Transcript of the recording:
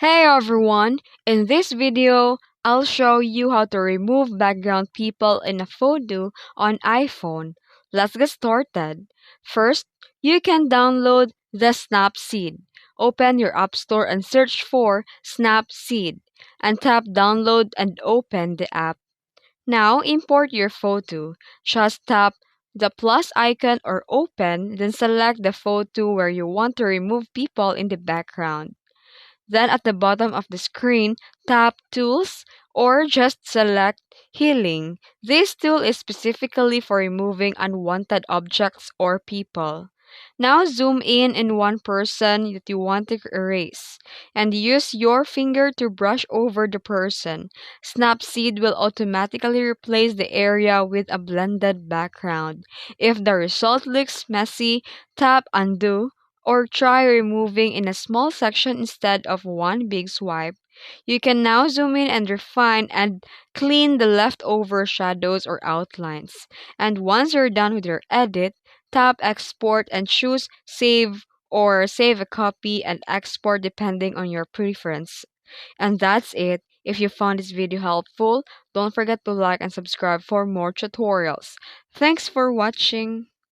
Hey everyone! In this video, I'll show you how to remove background people in a photo on iPhone. Let's get started. First, you can download the Snapseed. Open your App Store and search for Snapseed and tap download and open the app. Now import your photo. Just tap the plus icon or open, then select the photo where you want to remove people in the background. Then at the bottom of the screen, tap Tools or just select Healing. This tool is specifically for removing unwanted objects or people. Now zoom in one person that you want to erase and use your finger to brush over the person. Snapseed will automatically replace the area with a blended background. If the result looks messy, tap Undo or try removing in a small section instead of one big swipe. You can now zoom in and refine and clean the leftover shadows or outlines. And once you're done with your edit, tap Export and choose Save or save a copy and export depending on your preference. And that's it. If you found this video helpful, don't forget to like and subscribe for more tutorials. Thanks for watching.